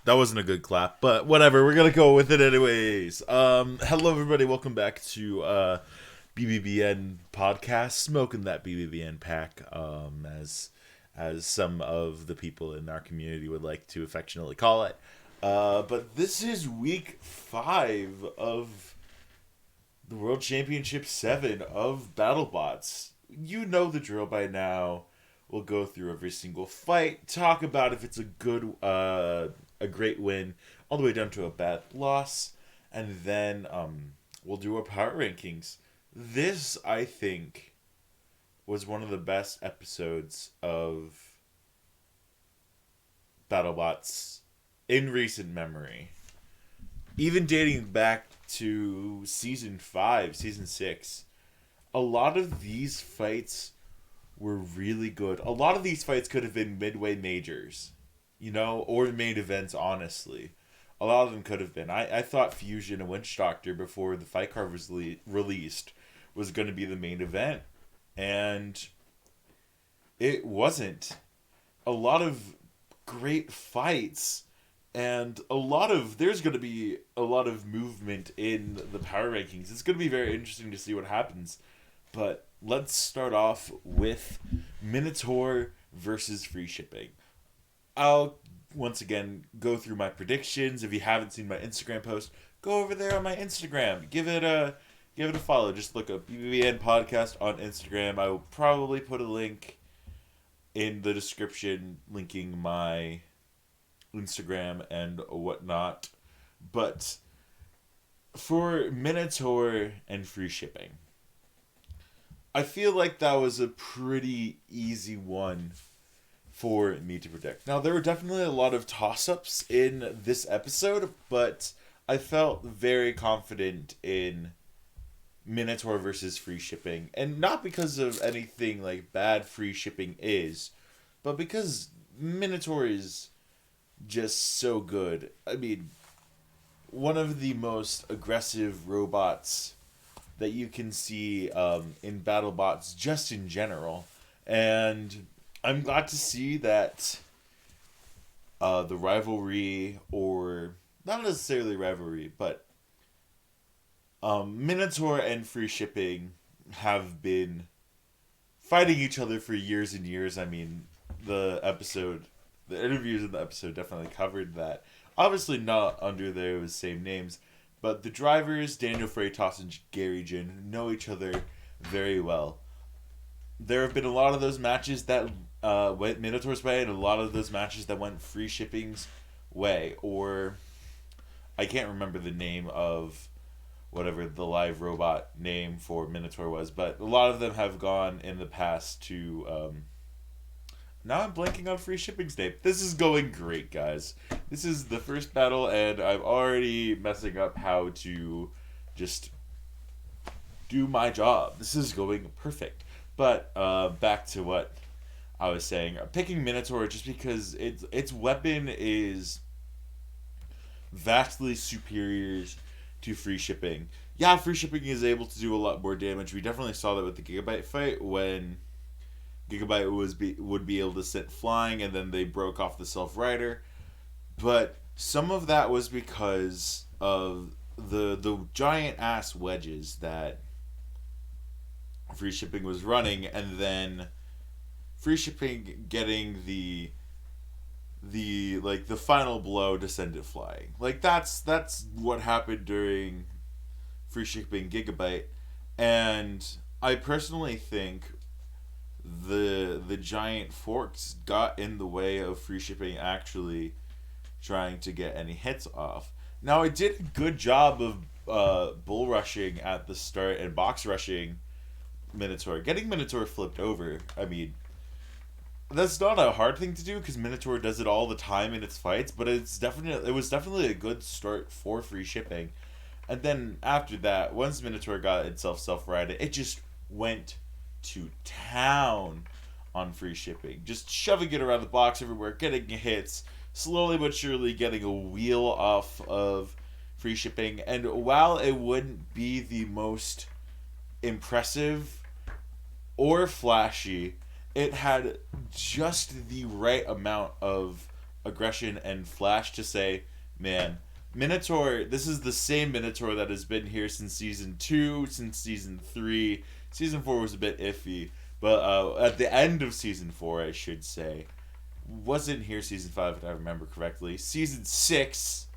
That wasn't a good clap, but whatever. We're gonna go with it anyways. Hello everybody. Welcome back to BBBN podcast, smoking that BBBN pack. As some of the people in our community would like to affectionately call it. But this is week 5 of the World Championship 7 of BattleBots. You know the drill by now. We'll go through every single fight, talk about if it's a great win, all the way down to a bad loss, and then we'll do our power rankings. This, I think, was one of the best episodes of BattleBots in recent memory. Even dating back to Season 5, Season 6, a lot of these fights were really good. A lot of these fights could have been midway majors, or main events, honestly. A lot of them could have been. I thought Fusion and Witch Doctor, before the fight card was released, was going to be the main event. And it wasn't. A lot of great fights, and there's going to be a lot of movement in the power rankings. It's going to be very interesting to see what happens. But let's start off with Minotaur versus free shipping. I'll once again go through my predictions. If you haven't seen my Instagram post, go over there on my Instagram. Give it a follow. Just look up BBBN podcast on Instagram. I will probably put a link in the description linking my Instagram and whatnot. But for Minotaur and free shipping, I feel like that was a pretty easy one for me to predict. Now, there were definitely a lot of toss-ups in this episode, but I felt very confident in Minotaur versus free shipping. And not because of anything like bad free shipping is, but because Minotaur is just so good. I mean, one of the most aggressive robots that you can see in BattleBots just in general. And I'm glad to see that the rivalry, or not necessarily rivalry, but Minotaur and free shipping have been fighting each other for years and years. I mean, the interviews in the episode definitely covered that. Obviously not under those same names, but the drivers, Daniel Freitas and Gary Jin, know each other very well. There have been a lot of those matches that went Minotaur's way, and a lot of those matches that went free shipping's way. Or, I can't remember the name of whatever the live robot name for Minotaur was, but a lot of them have gone in the past to... Now I'm blanking on free shipping's name. This is going great, guys. This is the first battle, and I'm already messing up how to just do my job. This is going perfect. But back to what I was saying. Picking Minotaur just because its weapon is vastly superior to free shipping. Yeah, free shipping is able to do a lot more damage. We definitely saw that with the Gigabyte fight when Gigabyte would be able to sit flying, and then they broke off the self-rider. But some of that was because of the giant ass wedges that free shipping was running, and then free shipping getting the final blow to send it flying. Like that's what happened during free shipping Gigabyte, and I personally think the giant forks got in the way of free shipping actually trying to get any hits off. Now, it did a good job of bull rushing at the start and box rushing Minotaur. Getting Minotaur flipped over, I mean, that's not a hard thing to do because Minotaur does it all the time in its fights, but it was definitely a good start for free shipping. And then after that, once Minotaur got itself self-righted, it just went to town on free shipping, just shoving it around the box everywhere, getting hits, slowly but surely getting a wheel off of free shipping. And while it wouldn't be the most impressive or flashy, it had just the right amount of aggression and flash to say, man, Minotaur, this is the same Minotaur that has been here since season 2, since season 3. Season 4 was a bit iffy, but at the end of season 4, I should say, wasn't here season 5 if I remember correctly. Season 6,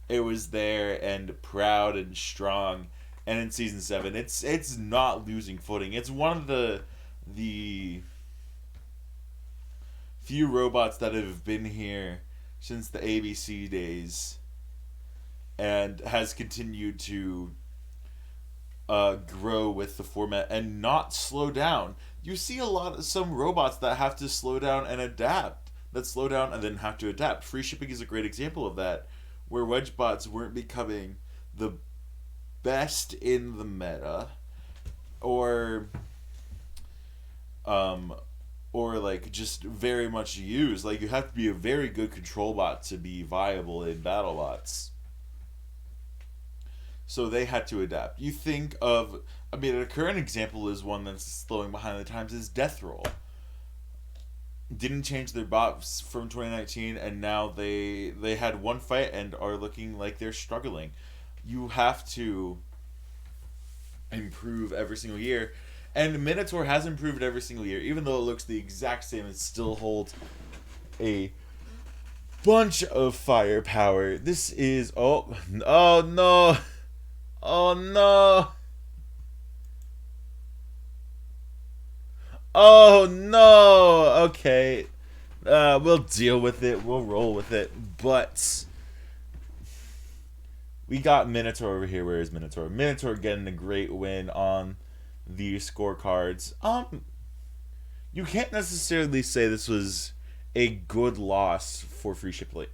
it was there and proud and strong. And in season 7, it's not losing footing. It's one of the few robots that have been here since the ABC days and has continued to grow with the format and not slow down. You see some robots that have to slow down and adapt, that slow down and then have to adapt. Free shipping is a great example of that, where Wedgebots weren't becoming the best in the meta, or like just very much used. Like, you have to be a very good control bot to be viable in battle bots. So they had to adapt. You think of, I mean, a current example is one that's slowing behind the times is Death Roll. Didn't change their bots from 2019, and now they had one fight and are looking like they're struggling. You have to improve every single year. And Minotaur has improved every single year. Even though it looks the exact same, it still holds a bunch of firepower. This is... Oh no! Oh no! Oh no! Okay. We'll deal with it. We'll roll with it. But we got Minotaur over here. Where is Minotaur? Minotaur getting a great win on the scorecards. You can't necessarily say this was a good loss for free shipping.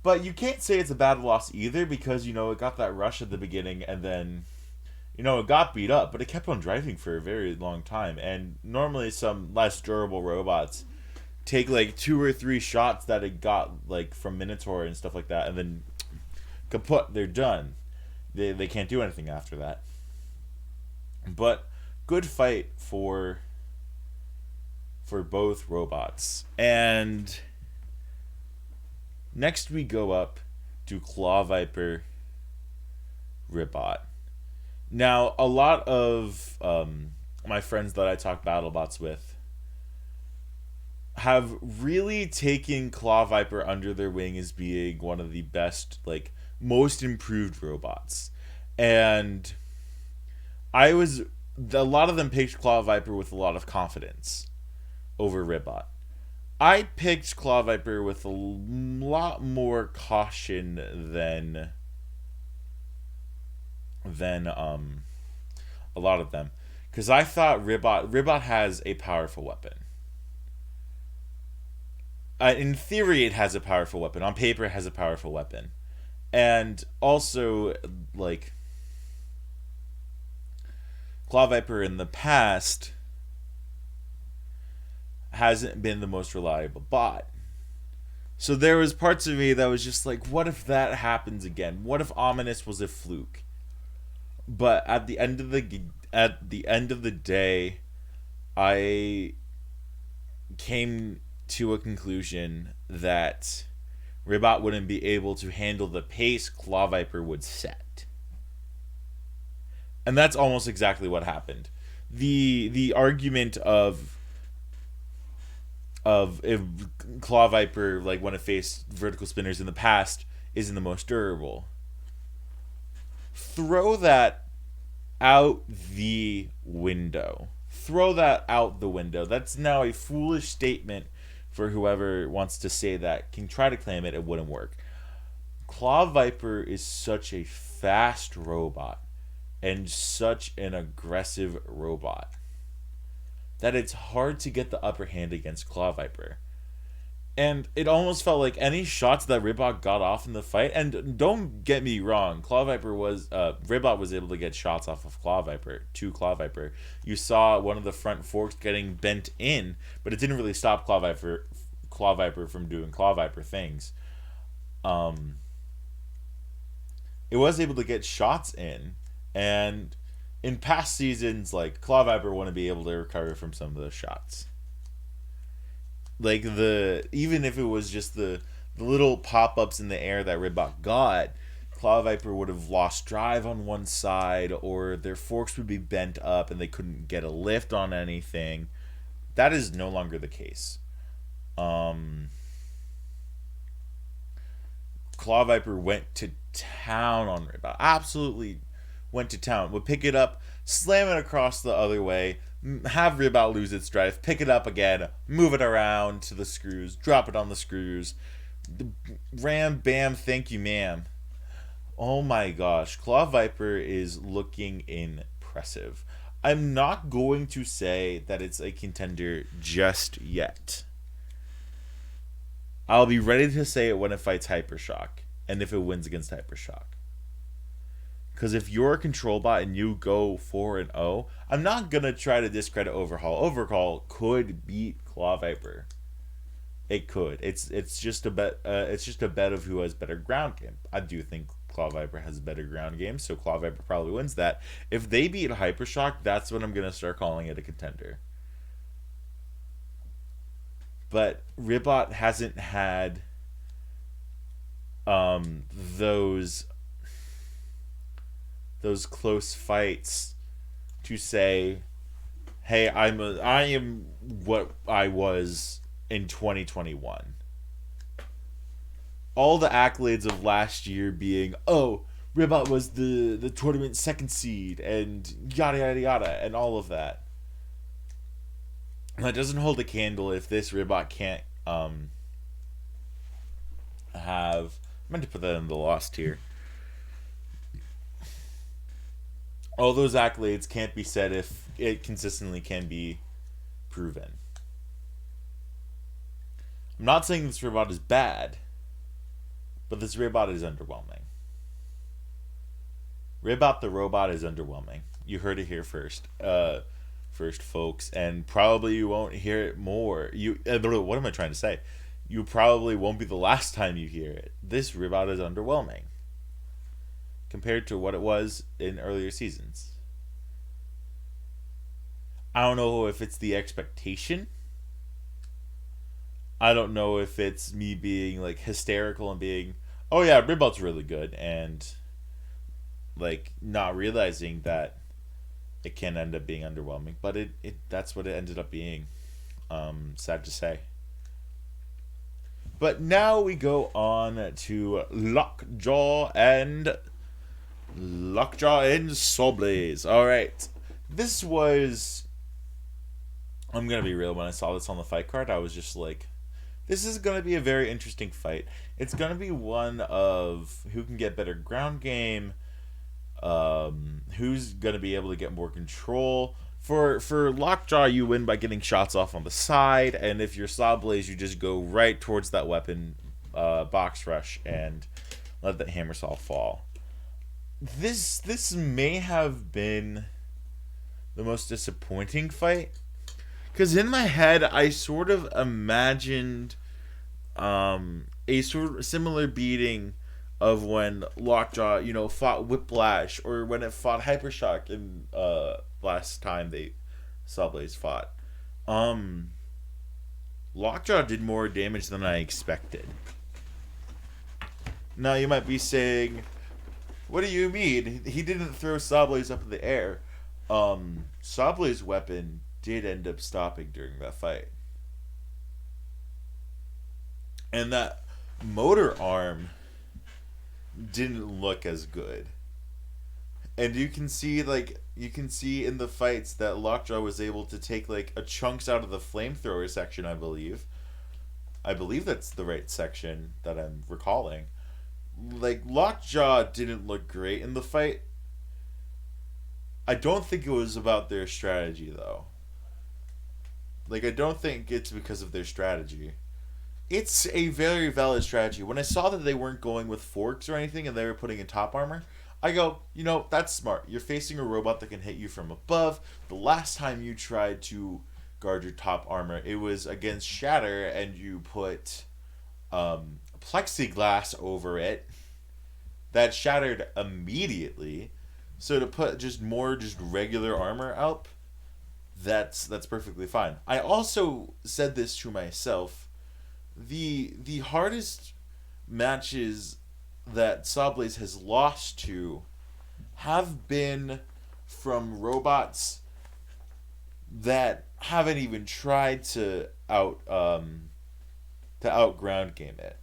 But you can't say it's a bad loss either, because, you know, it got that rush at the beginning and then, you know, it got beat up, but it kept on driving for a very long time. And normally some less durable robots take like 2 or 3 shots that it got like from Minotaur and stuff like that, and then kaput, they're done. They can't do anything after that. But good fight for both robots. And next we go up to Claw Viper Ribot. Now, a lot of my friends that I talk BattleBots with have really taken Claw Viper under their wing as being one of the best, like, most improved robots. And a lot of them picked Claw Viper with a lot of confidence over Ribot. I picked Claw Viper with a lot more caution than a lot of them, because I thought Ribot has a powerful weapon. In theory, it has a powerful weapon. On paper, it has a powerful weapon. And also, like, Claw Viper in the past hasn't been the most reliable bot. So there was parts of me that was just like, what if that happens again? What if Ominous was a fluke? But at the end of the day, I came to a conclusion that Ribot wouldn't be able to handle the pace Claw Viper would set. And that's almost exactly what happened. The argument of if Claw Viper, like when it faced vertical spinners in the past, isn't the most durable. Throw that out the window. Throw that out the window. That's now a foolish statement for whoever wants to say that. Can try to claim it, it wouldn't work. Claw Viper is such a fast robot and such an aggressive robot that it's hard to get the upper hand against Claw Viper. And it almost felt like any shots that Ribot got off in the fight, and don't get me wrong, Ribot was able to get shots off of Claw Viper. You saw one of the front forks getting bent in, but it didn't really stop Claw Viper from doing Claw Viper things. It was able to get shots in, and in past seasons, like, Claw Viper wouldn't be able to recover from some of those shots. Like even if it was just the little pop ups in the air that Ribbot got, Claw Viper would have lost drive on one side, or their forks would be bent up and they couldn't get a lift on anything. That is no longer the case. Claw Viper went to town on Ribbot. Absolutely went to town. Would pick it up, slam it across the other way, have Ribbot lose its drive, pick it up again, move it around to the screws, drop it on the screws. Ram, bam, thank you, ma'am. Oh my gosh, Claw Viper is looking impressive. I'm not going to say that it's a contender just yet. I'll be ready to say it when it fights Hypershock, and if it wins against Hypershock. Because if you're a control bot and you go 4-0, I'm not gonna try to discredit Overhaul. Overhaul could beat Claw Viper. It could. It's just a bet. It's just a bet of who has better ground game. I do think Claw Viper has a better ground game, so Claw Viper probably wins that. If they beat Hypershock, that's when I'm gonna start calling it a contender. But Ribbot hasn't had those close fights to say, hey, I am what I was in 2021. All the accolades of last year being, oh, Ribbot was the tournament second seed and yada yada yada and all of that. That doesn't hold a candle if this Ribbot can't have. I meant to put that in the lost tier. All those accolades can't be said if it consistently can be proven. I'm not saying this Ribbot is bad, but this Ribbot is underwhelming. Ribbot the robot is underwhelming. You heard it here first. First, folks, and probably you won't hear it more. What am I trying to say? You probably won't be the last time you hear it. This Ribbot is underwhelming compared to what it was in earlier seasons. I don't know if it's the expectation. I don't know if it's me being like hysterical and being, oh yeah, Ribbot's really good, and like not realizing that it can end up being underwhelming, but it that's what it ended up being. Sad to say. But now we go on to Lockjaw and Sawblaze. All right, this was. I'm gonna be real. When I saw this on the fight card, I was just like, "This is gonna be a very interesting fight. It's gonna be one of who can get better ground game." Who's gonna be able to get more control? For Lockjaw, you win by getting shots off on the side, and if you're Sawblaze, you just go right towards that weapon, box rush, and let that hammer saw fall. This may have been the most disappointing fight, because in my head I sort of imagined a sort of similar beating of when Lockjaw, fought Whiplash, or when it fought Hypershock in last time they Sawblaze fought. Lockjaw did more damage than I expected. Now you might be saying, what do you mean? He didn't throw Sawblaze up in the air. Sawblaze's weapon did end up stopping during that fight. And that motor arm didn't look as good. And you can see in the fights that Lockjaw was able to take like a chunks out of the flamethrower section, I believe. I believe that's the right section that I'm recalling. Like, Lockjaw didn't look great in the fight. I don't think it was about their strategy, though. Like, I don't think it's because of their strategy. It's a very valid strategy. When I saw that they weren't going with forks or anything and they were putting in top armor, I go, that's smart. You're facing a robot that can hit you from above. The last time you tried to guard your top armor, it was against Shatter, and you put plexiglass over it that shattered immediately. So to put just regular armor up, that's perfectly fine. I also said this to myself. The hardest matches that Sawblaze has lost to have been from robots that haven't even tried to out ground game it.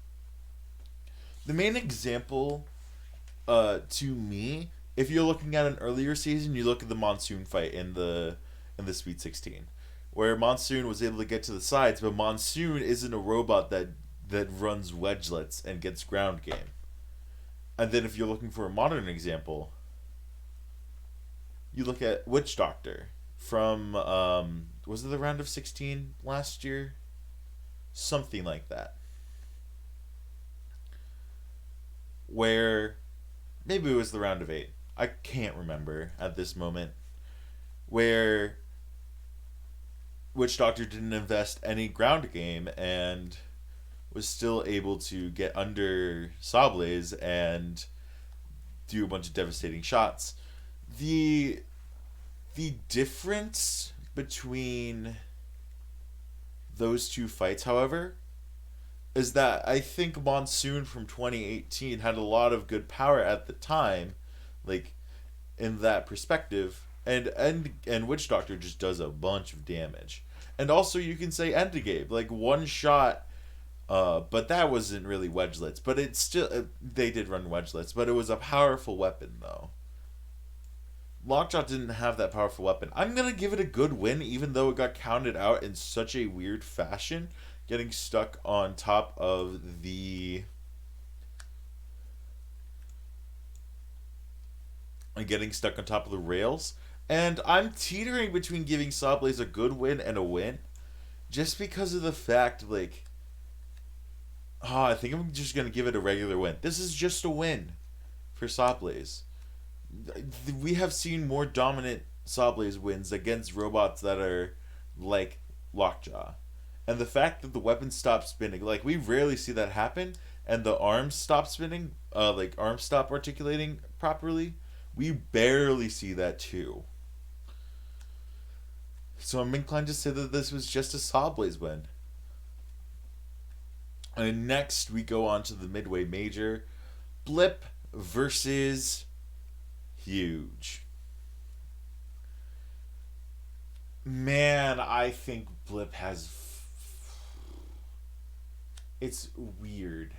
The main example, to me, if you're looking at an earlier season, you look at the Monsoon fight in the Sweet 16, where Monsoon was able to get to the sides, but Monsoon isn't a robot that runs wedgelets and gets ground game. And then if you're looking for a modern example, you look at Witch Doctor from was it the round of 16 last year? Something like that. Where maybe it was the round of 8. I can't remember at this moment. Where Witch Doctor didn't invest any ground game and was still able to get under Sawblaze and do a bunch of devastating shots. The the difference between those two fights, however, is that I think Monsoon from 2018 had a lot of good power at the time, like in that perspective, and Witch Doctor just does a bunch of damage. And also you can say Endgame, like one shot, but that wasn't really wedgelets. But it's still they did run wedgelets, but it was a powerful weapon though. Lockjaw didn't have that powerful weapon. I'm gonna give it a good win, even though it got counted out in such a weird fashion, getting stuck on top of the rails. And I'm teetering between giving Sawblaze a good win and a win, just because of the fact, like, I think I'm just gonna give it a regular win. This is just a win for Sawblaze. We have seen more dominant Sawblaze wins against robots that are like Lockjaw. And the fact that the weapon stops spinning, like we rarely see that happen, and the arms stop spinning, like arms stop articulating properly, we barely see that too. So I'm inclined to say that this was just a Sawblaze win. And next we go on to the Midway Major. Blip versus Huge. Man, I think Blip has. It's weird.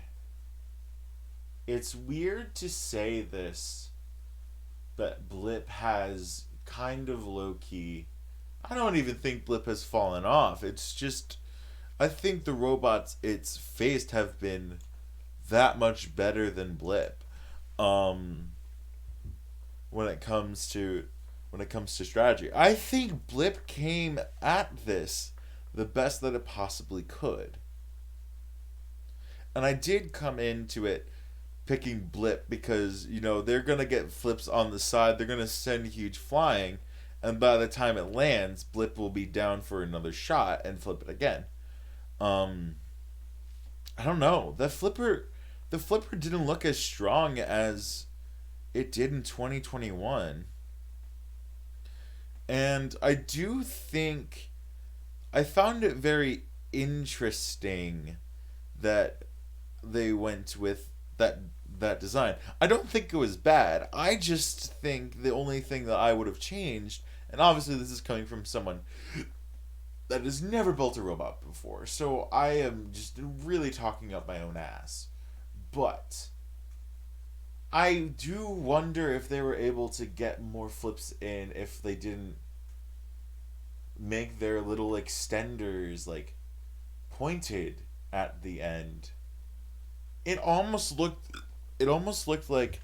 It's weird to say this, but Blip has kind of low key. I don't even think Blip has fallen off. It's just. I think the robots it's faced have been that much better than Blip. When it comes to strategy. I think Blip came at this the best that it possibly could. And I did come into it picking Blip because, they're going to get flips on the side. They're going to send Huge flying. And by the time it lands, Blip will be down for another shot and flip it again. I don't know. The flipper didn't look as strong as it did in 2021. And I do think I found it very interesting that they went with that design. I don't think it was bad. I just think the only thing that I would have changed, and obviously this is coming from someone that has never built a robot before, so I am just really talking up my own ass. But I do wonder if they were able to get more flips in if they didn't make their little extenders like pointed at the end. It almost looked like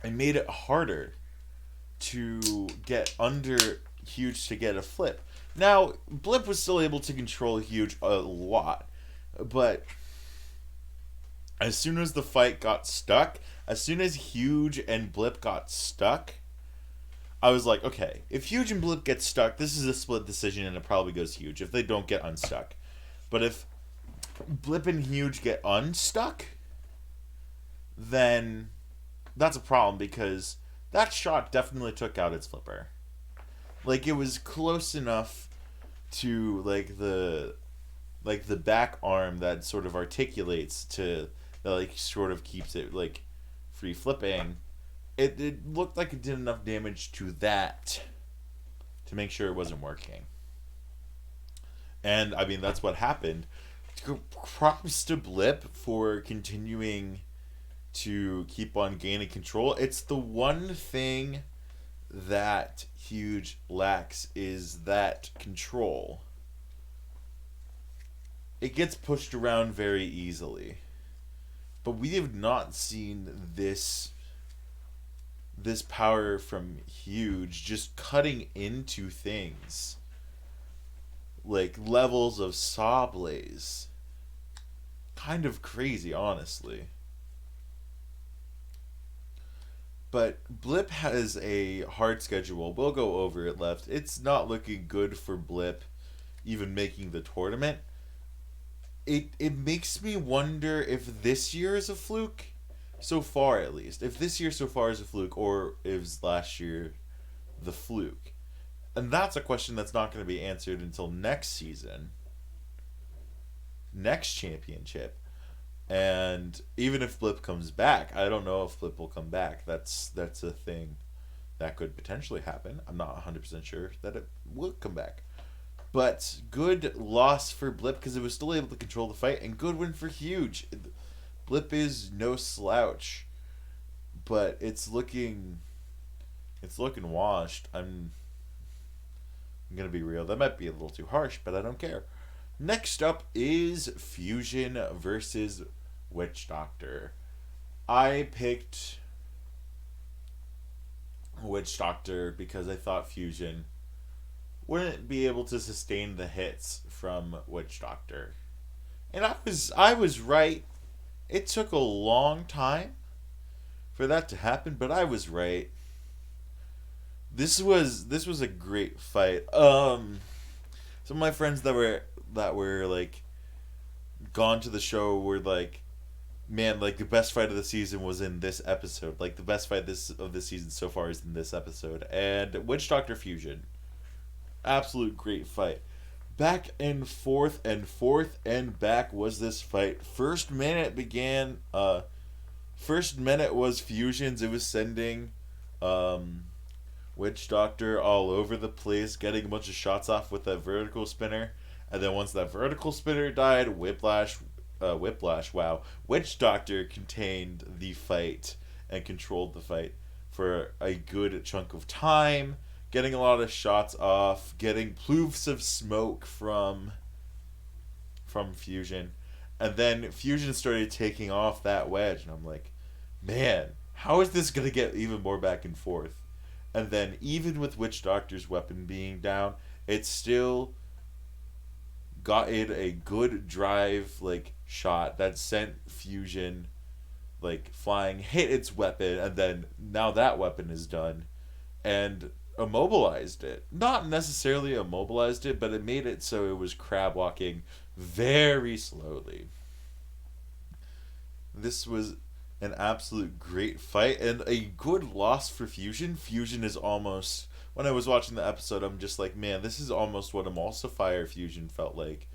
it made it harder to get under Huge to get a flip. Now, Blip was still able to control Huge a lot, but as soon as the fight got stuck, as soon as Huge and Blip got stuck, I was like, okay, if Huge and Blip get stuck, this is a split decision and it probably goes Huge if they don't get unstuck. But if Blip and Huge get unstuck, then that's a problem because that shot definitely took out its flipper. Like it was close enough to like the back arm that sort of articulates to that like sort of keeps it like free flipping. It looked like it did enough damage to that to make sure it wasn't working. And I mean that's what happened. Props to Blip for continuing to keep on gaining control. It's the one thing that Huge lacks is that control. It gets pushed around very easily. But we have not seen this power from Huge just cutting into things like levels of Saw Blaze. Kind of crazy, honestly. But Blip has a hard schedule. We'll go over it left. It's not looking good for Blip even making the tournament. It makes me wonder if this year is a fluke. So far at least. If this year so far is a fluke or is last year the fluke. And that's a question that's not going to be answered until next season. Next championship. And even if Blip comes back, I don't know if Blip will come back. That's a thing that could potentially happen. I'm not 100% sure that it will come back. But good loss for Blip because it was still able to control the fight, and good win for Huge. Blip is no slouch, but it's looking washed. I'm gonna be real. That might be a little too harsh, but I don't care. Next up is Fusion versus Witch Doctor. I picked Witch Doctor because I thought Fusion wouldn't be able to sustain the hits from Witch Doctor. And I was right. It took a long time for that to happen, but I was right. This was a great fight. Some of my friends that were like gone to the show were like, man, like the best fight of the season was in this episode. Like the best fight of this season so far is in this episode. And Witch Doctor Fusion, absolute great fight. Back and forth and back was this fight. First minute was Fusion's. It was sending Witch Doctor all over the place, getting a bunch of shots off with that vertical spinner. And then once that vertical spinner died, Whiplash, wow. Witch Doctor contained the fight and controlled the fight for a good chunk of time, getting a lot of shots off, getting ploofs of smoke from Fusion. And then Fusion started taking off that wedge, and I'm like, man, how is this going to get even more back and forth? And then even with Witch Doctor's weapon being down, it still got in a good drive like shot that sent Fusion like flying, hit its weapon, and then now that weapon is done, and immobilized it. Not necessarily immobilized it, but it made it so it was crab walking very slowly. This was an absolute great fight and a good loss for Fusion. Fusion is almost, when I was watching the episode, I'm just like, man, this is almost what Emulsifier Fusion felt like,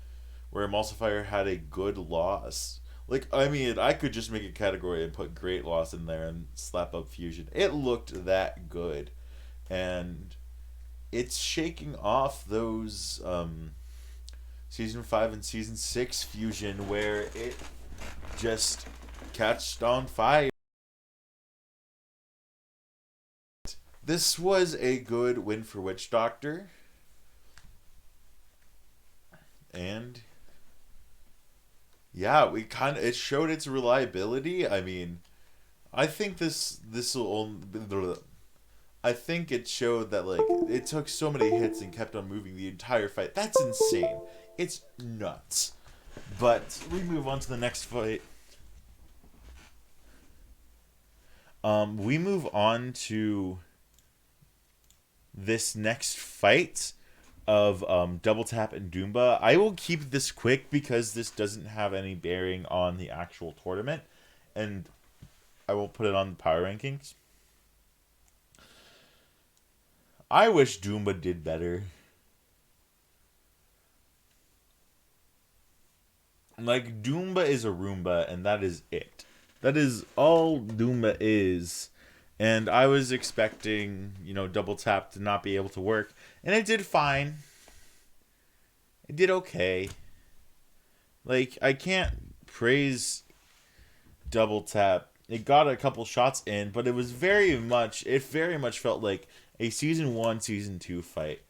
where Emulsifier had a good loss. Like, I mean, I could just make a category and put great loss in there and slap up Fusion. It looked that good. And it's shaking off those season 5 and season 6 Fusion where it just catched on fire. This was a good win for Witch Doctor. And yeah, it showed its reliability. I mean, I think this will only, I think it showed that like it took so many hits and kept on moving the entire fight. That's insane. It's nuts. But we move on to the next fight. We move on to this next fight of Double Tap and Doomba. I will keep this quick because this doesn't have any bearing on the actual tournament, and I won't put it on the power rankings. I wish Doomba did better. Like, Doomba is a Roomba, and that is it. That is all Doomba is. And I was expecting, Double Tap to not be able to work. And it did fine. It did okay. Like, I can't praise Double Tap. It got a couple shots in, but it very much felt like a Season 1, Season 2 fight.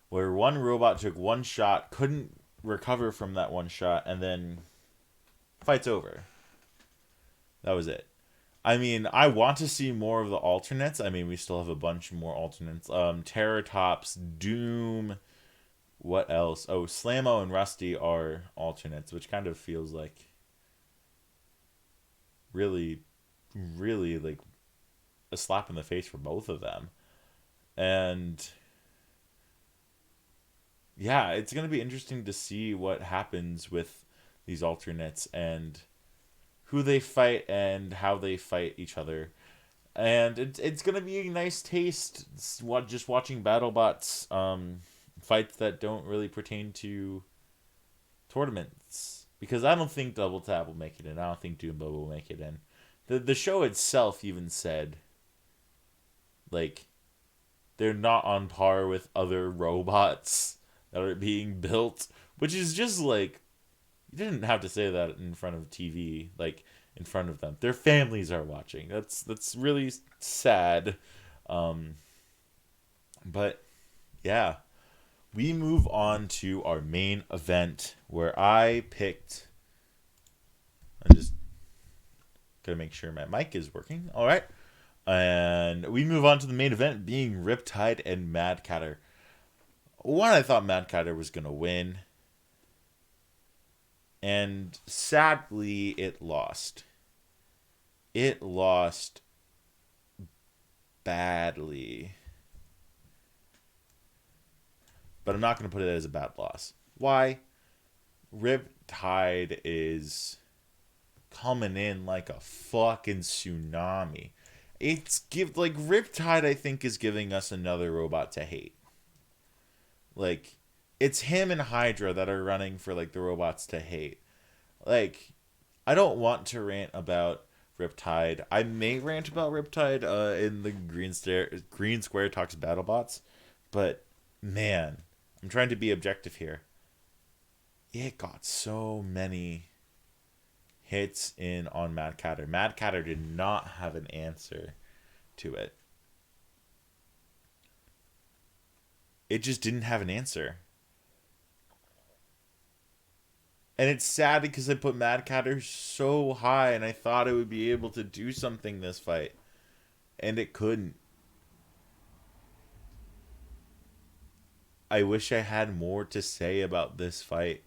Where one robot took one shot, couldn't recover from that one shot, and then fight's over. That was it. I mean, I want to see more of the alternates. I mean, we still have a bunch more alternates. Terratops, Doom, what else? Oh, Slammo and Rusty are alternates, which kind of feels like really, really like a slap in the face for both of them. And yeah, it's going to be interesting to see what happens with these alternates and who they fight and how they fight each other. And it's going to be a nice taste just watching BattleBots fights that don't really pertain to tournaments. Because I don't think Double Tap will make it in. I don't think Doomba will make it in. The show itself even said, like, they're not on par with other robots that are being built, which is just like, you didn't have to say that in front of TV, like in front of them. Their families are watching. That's really sad. But yeah, we move on to our main event where I picked. I'm just gonna make sure my mic is working. All right. And we move on to the main event being Riptide and Mad Catter. One, I thought Mad Catter was going to win. And sadly, it lost. It lost badly. But I'm not going to put it as a bad loss. Why? Riptide is coming in like a fucking tsunami. Riptide, I think, is giving us another robot to hate. Like, it's him and Hydra that are running for, like, the robots to hate. Like, I don't want to rant about Riptide. I may rant about Riptide in the Green Square Talks BattleBots. But, man, I'm trying to be objective here. It got so many hits in on Mad Catter. Mad Catter did not have an answer to it. It just didn't have an answer. And it's sad because I put Mad Catter so high and I thought it would be able to do something this fight. And it couldn't. I wish I had more to say about this fight.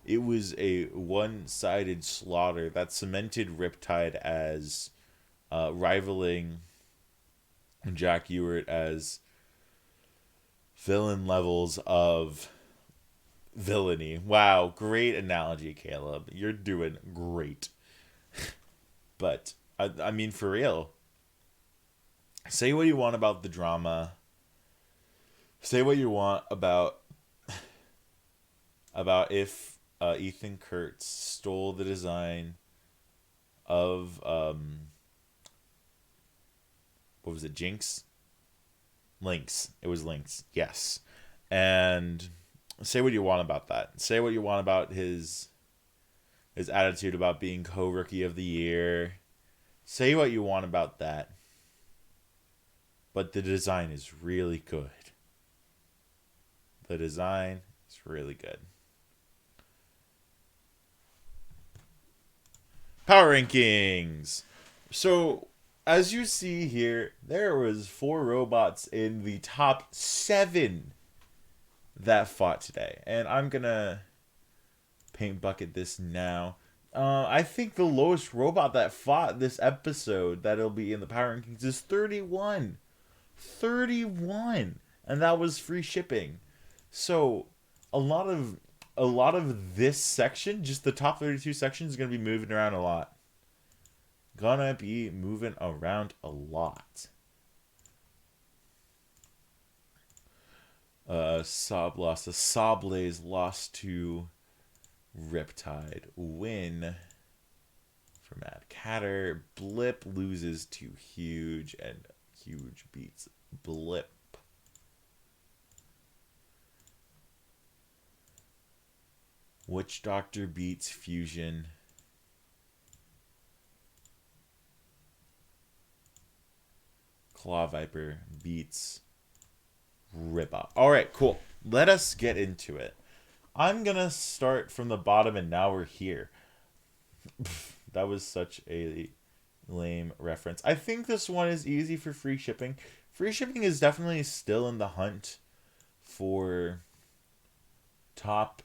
It was a one-sided slaughter that cemented Riptide as rivaling Jack Ewart as villain levels of villainy. Wow, great analogy, Caleb. You're doing great. But, I mean, for real. Say what you want about the drama. Say what you want about if Ethan Kurtz stole the design of what was it, Jinx? Lynx. It was Lynx, yes. And say what you want about that. Say what you want about his attitude about being co-rookie of the year. Say what you want about that. But the design is really good. The design is really good. Power rankings. So, as you see here, there was 4 robots in the top 7 that fought today. And I'm going to paint bucket this now. I think the lowest robot that fought this episode that'll be in the power rankings is 31. 31. And that was free shipping. So, a lot of this section, just the top 32 section, is going to be moving around a lot. Gonna be moving around a lot. Sob lost to Sablaze, lost to Riptide. Win for Mad Catter. Blip loses to Huge, and Huge beats Blip. Witch Doctor beats Fusion. Claw Viper beats Rippa. Alright, cool. Let us get into it. I'm gonna start from the bottom and now we're here. That was such a lame reference. I think this one is easy for free shipping. Free shipping is definitely still in the hunt for top,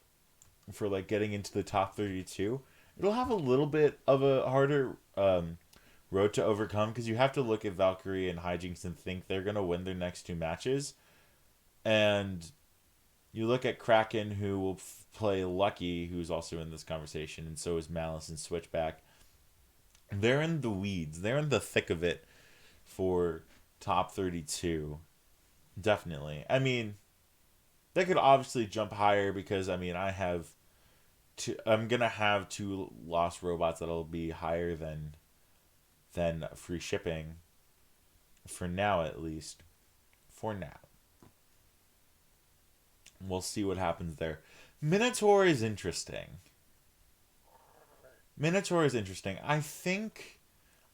for like getting into the top 32. It'll have a little bit of a harder road to overcome because you have to look at Valkyrie and Hijinks and think they're gonna win their next two matches, and you look at Kraken, who will play Lucky, who's also in this conversation, and so is Malice and Switchback. They're in the weeds. They're in the thick of it for top 32. Definitely. I mean, they could obviously jump higher because, I mean, I'm going to have two Lost Robots that'll be higher than free shipping. For now, at least. For now. We'll see what happens there. Minotaur is interesting. I think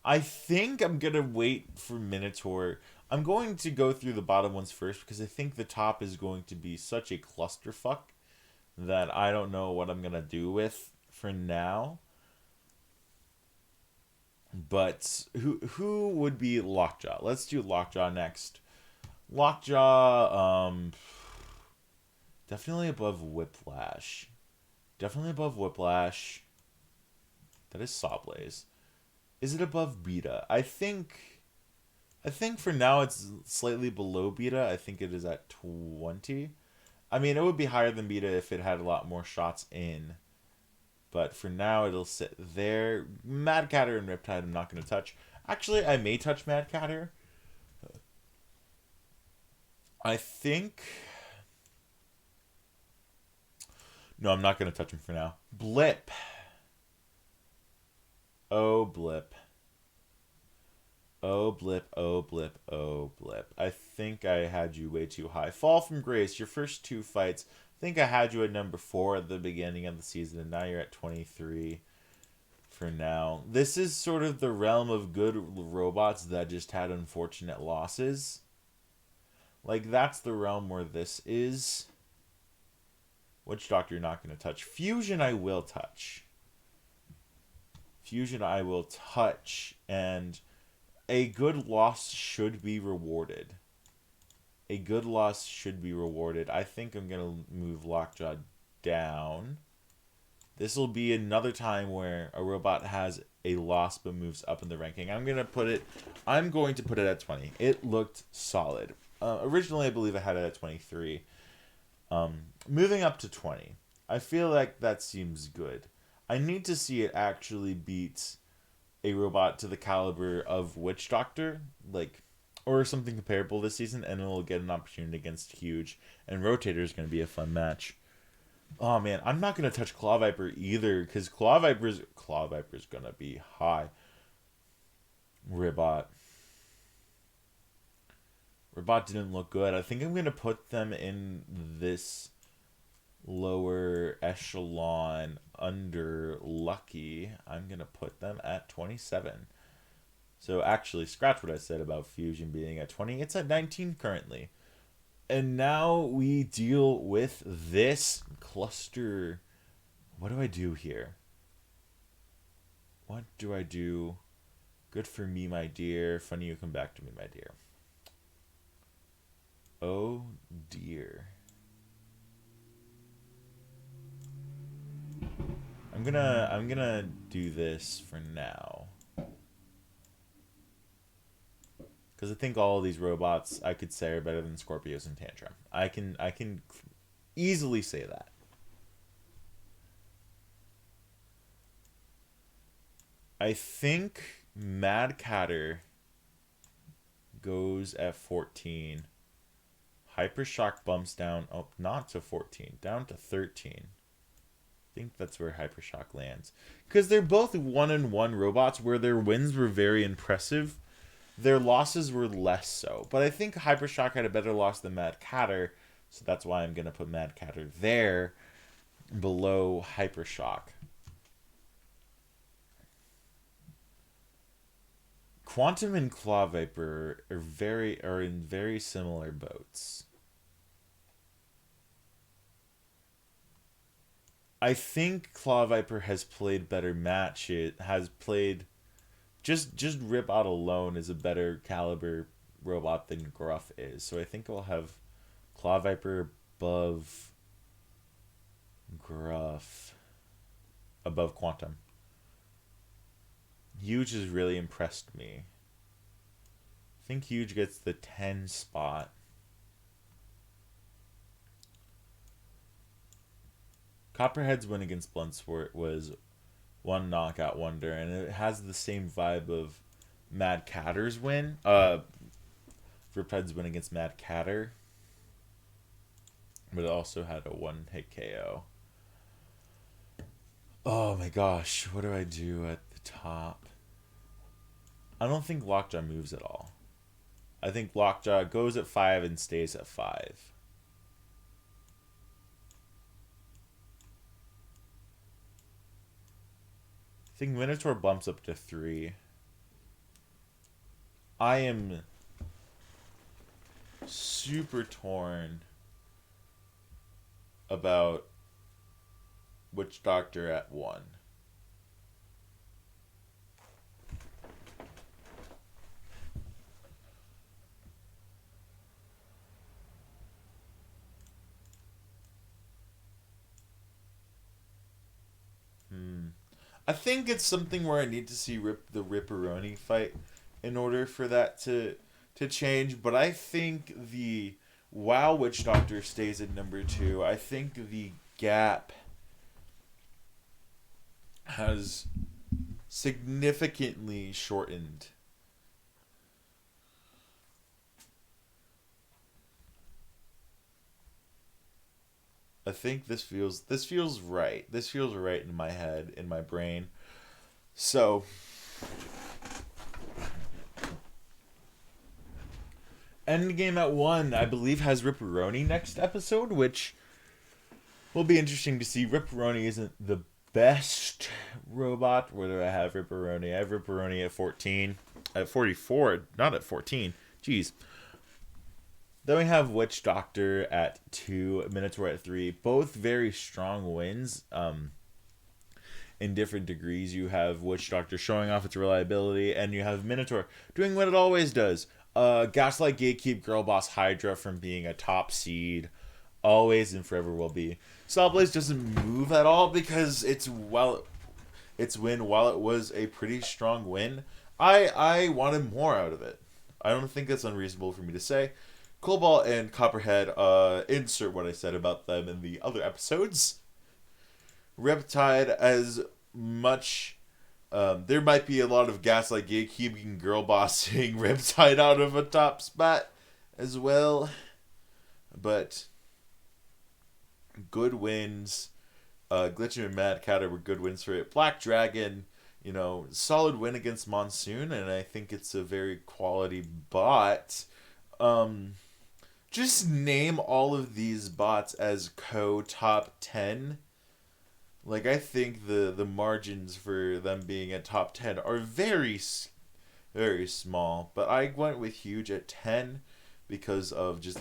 I'm gonna wait for Minotaur. I'm going to go through the bottom ones first because I think the top is going to be such a clusterfuck that I don't know what I'm gonna do with for now. But who would be Lockjaw? Let's do Lockjaw next. Lockjaw, definitely above Whiplash. That is Sawblaze. Is it above Beta? I think for now it's slightly below Beta. I think it is at 20. I mean, it would be higher than Beta if it had a lot more shots in. But for now, it'll sit there. Mad Catter and Riptide I'm not going to touch. Actually, I may touch Mad Catter. I think... No, I'm not going to touch him for now. Blip. Oh, Blip. Oh, Blip, oh, Blip, oh, Blip. I think I had you way too high. Fall from Grace, your first two fights. I think I had you at number 4 at the beginning of the season, and now you're at 23 for now. This is sort of the realm of good robots that just had unfortunate losses. Like, that's the realm where this is. Witch Doctor you're not going to touch. Fusion I will touch. And a good loss should be rewarded. I think I'm going to move Lockjaw down. This will be another time where a robot has a loss but moves up in the ranking. I'm going to put it at 20. It looked solid. Originally, I believe I had it at 23. Moving up to 20. I feel like that seems good. I need to see it actually beat a robot to the caliber of Witch Doctor, or something comparable this season, and it'll get an opportunity against Huge. And Rotator is going to be a fun match. Oh man, I'm not going to touch Claw Viper either, because Claw Viper's going to be high. Ribot didn't look good. I think I'm going to put them in this lower echelon under Lucky. I'm going to put them at 27. So actually, scratch what I said about Fusion being at 20. It's at 19 currently. And now we deal with this cluster. What do I do here? What do I do? Good for me, my dear. Funny you come back to me, my dear. Oh, dear. I'm gonna do this for now. Because I think all of these robots I could say are better than Scorpios and Tantrum. I can easily say that. I think Mad Catter goes at 14. Hypershock bumps down, oh, not to 14, down to 13. I think that's where Hypershock lands. Because they're both 1-1 robots where their wins were very impressive. Their losses were less so. But I think Hypershock had a better loss than Mad Catter, so that's why I'm going to put Mad Catter there below Hypershock. Quantum and Claw Viper are in very similar boats. I think Claw Viper has played better matches. Has played just Rip Out alone is a better caliber robot than Gruff is. So I think we'll have Claw Viper above Gruff, above Quantum. Huge has really impressed me. I think Huge gets the 10 spot. Copperhead's win against Bloodsport was one knockout wonder, and it has the same vibe of Mad Catter's win. Riphead's win against Mad Catter. But it also had a one-hit KO. Oh my gosh, what do I do at the top? I don't think Lockjaw moves at all. I think Lockjaw goes at 5 and stays at 5. I think Minotaur bumps up to 3. I am super torn about Witch Doctor at 1. I think it's something where I need to see the Ripperoni fight in order for that to change. But I think while Witch Doctor stays at number 2, I think the gap has significantly shortened. I think this feels right. This feels right in my head, in my brain. So Endgame at 1, I believe, has Ripperoni next episode, which will be interesting to see. Ripperoni isn't the best robot. Where do I have Ripperoni? I have Ripperoni at 14. At 44, not at 14. Jeez. Then we have Witch Doctor at 2, Minotaur at 3. Both very strong wins in different degrees. You have Witch Doctor showing off its reliability, and you have Minotaur doing what it always does. Gaslight Gatekeep Girl Boss Hydra from being a top seed. Always and forever will be. Sawblaze doesn't move at all because its win, while it was a pretty strong win, I wanted more out of it. I don't think that's unreasonable for me to say. Cobalt and Copperhead, insert what I said about them in the other episodes. Riptide, as much... there might be a lot of Gaslight Gatekeeping girl bossing Riptide out of a top spot as well. But good wins. Glitchin' and Mad Catter were good wins for it. Black Dragon, solid win against Monsoon, and I think it's a very quality bot. Just name all of these bots as top 10. Like, I think the margins for them being at top 10 are very, very small. But I went with Huge at 10 because of just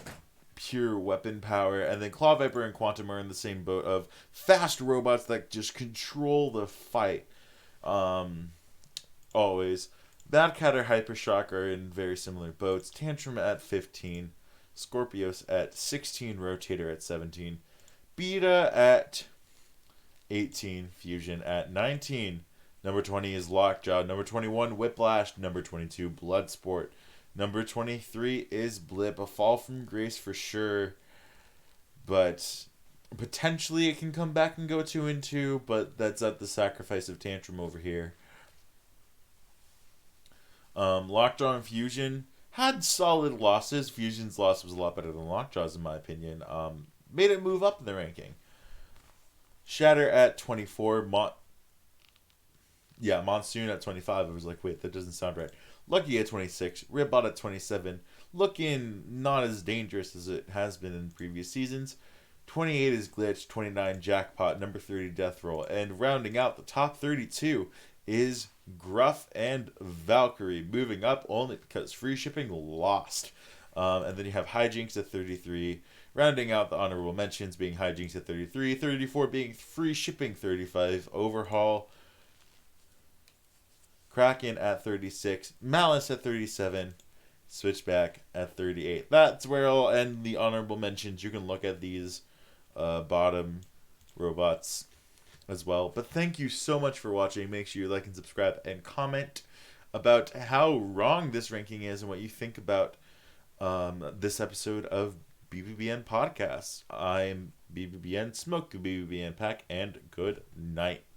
pure weapon power. And then Claw Viper and Quantum are in the same boat of fast robots that just control the fight. Always. Mad Cat or Hypershock are in very similar boats. Tantrum at 15. Scorpios at 16. Rotator at 17. Beta at 18. Fusion at 19. Number 20 is Lockjaw. Number 21, Whiplash. Number 22, Bloodsport. Number 23 is Blip. A fall from grace for sure. But potentially it can come back and go 2-2. But that's at the sacrifice of Tantrum over here. Lockjaw and Fusion. had solid losses. Fusion's loss was a lot better than Lockjaw's, in my opinion. Made it move up in the ranking. Shatter at 24. Monsoon at 25. I was like, wait, that doesn't sound right. Lucky at 26. Ribbot at 27. Looking not as dangerous as it has been in previous seasons. 28 is Glitch. 29 Jackpot. Number 30 Death Roll. And rounding out the top 32 is Gruff and Valkyrie, moving up only because free shipping lost. And then you have Hijinks at 33. Rounding out the honorable mentions being Hijinks at 33. 34 being free shipping 35. Overhaul. Kraken at 36. Malice at 37. Switchback at 38. That's where I'll end the honorable mentions. You can look at these bottom robots as well. But thank you so much for watching. Make sure you like and subscribe and comment about how wrong this ranking is and what you think about this episode of BBBN Podcast. I'm BBBN, smoke a BBBN pack, and good night.